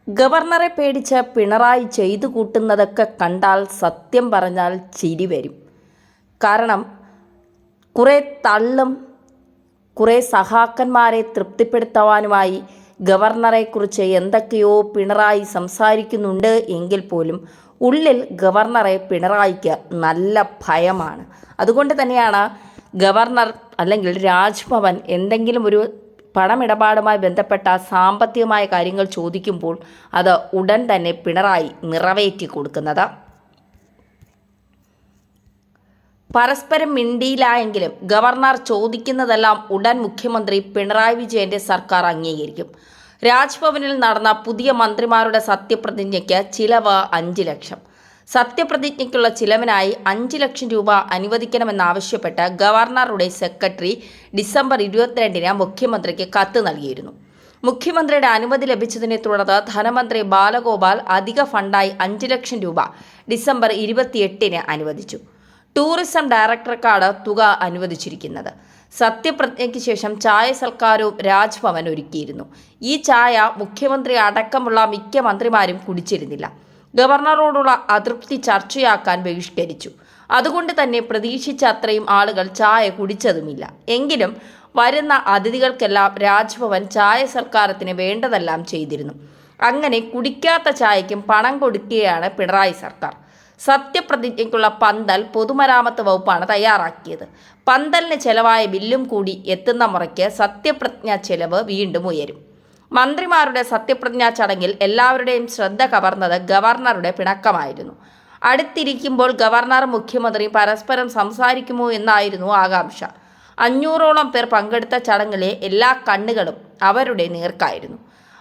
ഗവർണറെ പേടിച്ച് പിണറായി ചെയ്തു കൂട്ടുന്നതൊക്കെ കണ്ടാൽ സത്യം പറഞ്ഞാൽ ചിരി വരും. കാരണം കുറേ തള്ളും കുറേ സഹാക്കന്മാരെ തൃപ്തിപ്പെടുത്തുവാനുമായി ഗവർണറെക്കുറിച്ച് എന്തൊക്കെയോ പിണറായി സംസാരിക്കുന്നുണ്ട് എങ്കിൽ പോലും ഉള്ളിൽ ഗവർണറെ പിണറായിക്ക് നല്ല ഭയമാണ്. അതുകൊണ്ട് തന്നെയാണ് ഗവർണർ അല്ലെങ്കിൽ രാജ്ഭവൻ എന്തെങ്കിലും ഒരു പണമിടപാടുമായി ബന്ധപ്പെട്ട സാമ്പത്തികമായ കാര്യങ്ങൾ ചോദിക്കുമ്പോൾ അത് ഉടൻ തന്നെ പിണറായി നിറവേറ്റി കൊടുക്കുന്നത്. പരസ്പരം മിണ്ടിയില്ല എങ്കിലും ഗവർണർ ചോദിക്കുന്നതെല്ലാം ഉടൻ മുഖ്യമന്ത്രി പിണറായി വിജയന്റെ സർക്കാർ അംഗീകരിക്കും. രാജ്ഭവനിൽ നടന്ന പുതിയ മന്ത്രിമാരുടെ സത്യപ്രതിജ്ഞയ്ക്ക് ചിലവ് 5 ലക്ഷം. സത്യപ്രതിജ്ഞയ്ക്കുള്ള ചിലവിനായി 5 ലക്ഷം രൂപ അനുവദിക്കണമെന്നാവശ്യപ്പെട്ട് ഗവർണറുടെ സെക്രട്ടറി ഡിസംബർ 22-ന് മുഖ്യമന്ത്രിക്ക് കത്ത് നൽകിയിരുന്നു. മുഖ്യമന്ത്രിയുടെ അനുമതി ലഭിച്ചതിനെ തുടർന്ന് ധനമന്ത്രി ബാലഗോപാൽ അധിക ഫണ്ടായി 5 ലക്ഷം രൂപ ഡിസംബർ 28-ന് അനുവദിച്ചു. ടൂറിസം ഡയറക്ടർക്കാണ് തുക അനുവദിച്ചിരിക്കുന്നത്. സത്യപ്രതിജ്ഞയ്ക്ക് ശേഷം ചായ സൽക്കാരവും രാജ്ഭവൻ ഒരുക്കിയിരുന്നു. ഈ ചായ മുഖ്യമന്ത്രി അടക്കമുള്ള മിക്ക മന്ത്രിമാരും കുടിച്ചിരുന്നില്ല. ഗവർണറോടുള്ള അതൃപ്തി ചർച്ചയാക്കാൻ ബഹിഷ്കരിച്ചു. അതുകൊണ്ട് തന്നെ പ്രതീക്ഷിച്ച അത്രയും ആളുകൾ ചായ കുടിച്ചതുമില്ല. എങ്കിലും വരുന്ന അതിഥികൾക്കെല്ലാം രാജ്ഭവൻ ചായ സൽക്കാരത്തിന് വേണ്ടതെല്ലാം ചെയ്തിരുന്നു. അങ്ങനെ കുടിക്കാത്ത ചായയ്ക്കും പണം കൊടുക്കുകയാണ് പിണറായി സർക്കാർ. സത്യപ്രതിജ്ഞയ്ക്കുള്ള പന്തൽ പൊതുമരാമത്ത് വകുപ്പാണ് തയ്യാറാക്കിയത്. പന്തലിന് ചെലവായ ബില്ലും കൂടി എത്തുന്ന മുറയ്ക്ക് സത്യപ്രതിജ്ഞാ ചെലവ് വീണ്ടും ഉയരും. മന്ത്രിമാരുടെ സത്യപ്രതിജ്ഞാ ചടങ്ങിൽ എല്ലാവരുടെയും ശ്രദ്ധ കവർന്നത് ഗവർണറുടെ പിണക്കമായിരുന്നു. അടുത്തിരിക്കുമ്പോൾ ഗവർണറും മുഖ്യമന്ത്രിയും പരസ്പരം സംസാരിക്കുമോ എന്നായിരുന്നു ആകാംക്ഷ. 500ഓളം പേർ പങ്കെടുത്ത ചടങ്ങിലെ എല്ലാ കണ്ണുകളും അവരുടെ നേർക്കായിരുന്നു.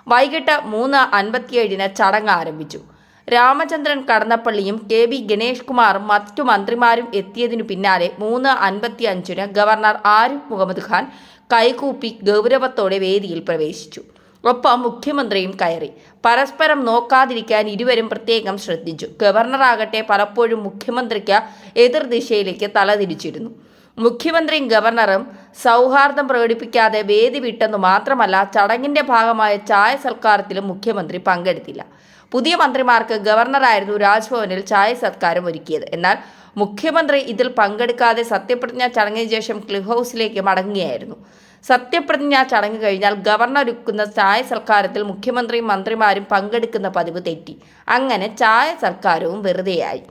വൈകിട്ട് 3:57-ന് ചടങ്ങ് ആരംഭിച്ചു. രാമചന്ദ്രൻ കടന്നപ്പള്ളിയും KB ഗണേഷ് കുമാറും മറ്റു മന്ത്രിമാരും എത്തിയതിനു പിന്നാലെ 3:55-ന് ഗവർണർ ആരിഫ് മുഹമ്മദ് ഖാൻ കൈകൂപ്പി ഗൗരവത്തോടെ വേദിയിൽ പ്രവേശിച്ചു. ഒപ്പം മുഖ്യമന്ത്രിയും കയറി. പരസ്പരം നോക്കാതിരിക്കാൻ ഇരുവരും പ്രത്യേകം ശ്രദ്ധിച്ചു. ഗവർണറാകട്ടെ പലപ്പോഴും മുഖ്യമന്ത്രിക്ക് എതിർദിശയിലേക്ക് തലതിരിച്ചിരുന്നു. മുഖ്യമന്ത്രിയും ഗവർണറും സൗഹാർദ്ദം പ്രകടിപ്പിക്കാതെ വേദി വിട്ടെന്നു മാത്രമല്ല, ചടങ്ങിന്റെ ഭാഗമായ ചായ സൽക്കാരത്തിലും മുഖ്യമന്ത്രി പങ്കെടുത്തില്ല. പുതിയ മന്ത്രിമാർക്ക് ഗവർണറായിരുന്നു രാജ്ഭവനിൽ ചായ സത്കാരം ഒരുക്കിയത്. എന്നാൽ മുഖ്യമന്ത്രി ഇതിൽ പങ്കെടുക്കാതെ സത്യപ്രതിജ്ഞാ ചടങ്ങിന് ശേഷം ക്ലിഫ് ഹൗസിലേക്ക് മടങ്ങുകയായിരുന്നു. സത്യപ്രതിജ്ഞാ ചടങ്ങ് കഴിഞ്ഞാൽ ഗവർണർ ഒരുക്കുന്ന ചായ സൽക്കാരത്തിൽ മുഖ്യമന്ത്രിയും മന്ത്രിമാരും പങ്കെടുക്കുന്ന പതിവ് തെറ്റി. അങ്ങനെ ചായ സൽക്കാരവും വെറുതെയായി.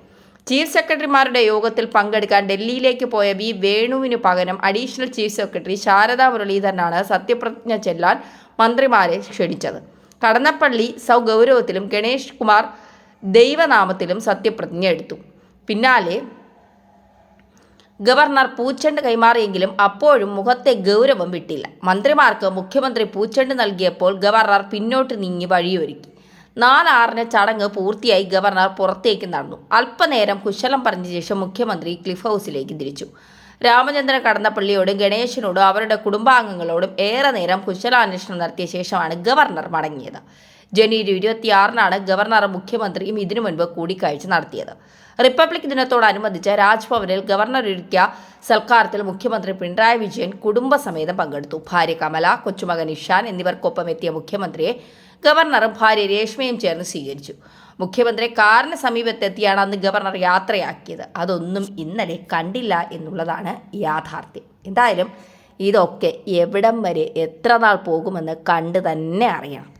ചീഫ് സെക്രട്ടറിമാരുടെ യോഗത്തിൽ പങ്കെടുക്കാൻ ഡൽഹിയിലേക്ക് പോയ വേണുവിനു പകരം അഡീഷണൽ ചീഫ് സെക്രട്ടറി ശാരദാ മുരളീധരനാണ് സത്യപ്രതിജ്ഞ ചെല്ലാൻ മന്ത്രിമാരെ ക്ഷണിച്ചത്. കടന്നപ്പള്ളി സൗഗൗരവത്തിലും ഗണേഷ് കുമാർ ദൈവനാമത്തിലും സത്യപ്രതിജ്ഞ എടുത്തു. പിന്നാലെ ഗവർണർ പൂച്ചെണ്ട് കൈമാറിയെങ്കിലും അപ്പോഴും മുഖത്തെ ഗൗരവം വിട്ടില്ല. മന്ത്രിമാർക്ക് മുഖ്യമന്ത്രി പൂച്ചെണ്ട് നൽകിയപ്പോൾ ഗവർണർ പിന്നോട്ട് നീങ്ങി വഴിയൊരുക്കി. 4:06-ന് ചടങ്ങ് പൂർത്തിയായി ഗവർണർ പുറത്തേക്ക് നടന്നു. അല്പനേരം കുശലം പറഞ്ഞ ശേഷം മുഖ്യമന്ത്രി ക്ലിഫ് ഹൗസിലേക്ക് തിരിച്ചു. രാമചന്ദ്രൻ കടന്നപ്പള്ളിയോടും ഗണേശനോടും അവരുടെ കുടുംബാംഗങ്ങളോടും ഏറെ നേരം കുശലാന്വേഷണം നടത്തിയ ശേഷമാണ് ഗവർണർ മടങ്ങിയത്. ജനുവരി 26-നാണ് ഗവർണറും മുഖ്യമന്ത്രിയും ഇതിനു മുൻപ് കൂടിക്കാഴ്ച നടത്തിയത്. റിപ്പബ്ലിക് ദിനത്തോടനുബന്ധിച്ച് രാജ്ഭവനിൽ ഗവർണർ ഒരുക്കിയ സൽക്കാരത്തിൽ മുഖ്യമന്ത്രി പിണറായി വിജയൻ കുടുംബസമേതം പങ്കെടുത്തു. ഭാര്യ കമല, കൊച്ചുമകൻ ഇഷാൻ എന്നിവർക്കൊപ്പം എത്തിയ മുഖ്യമന്ത്രിയെ ഗവർണറും ഭാര്യ രേഷ്മയും ചേർന്ന് സ്വീകരിച്ചു. മുഖ്യമന്ത്രി കാറിന് സമീപത്തെത്തിയാണ് അന്ന് ഗവർണർ യാത്രയാക്കിയത്. അതൊന്നും ഇന്നലെ കണ്ടില്ല എന്നുള്ളതാണ് യാഥാർത്ഥ്യം. എന്തായാലും ഇതൊക്കെ എവിടം വരെ എത്ര നാൾ പോകുമെന്ന് കണ്ടു തന്നെ അറിയണം.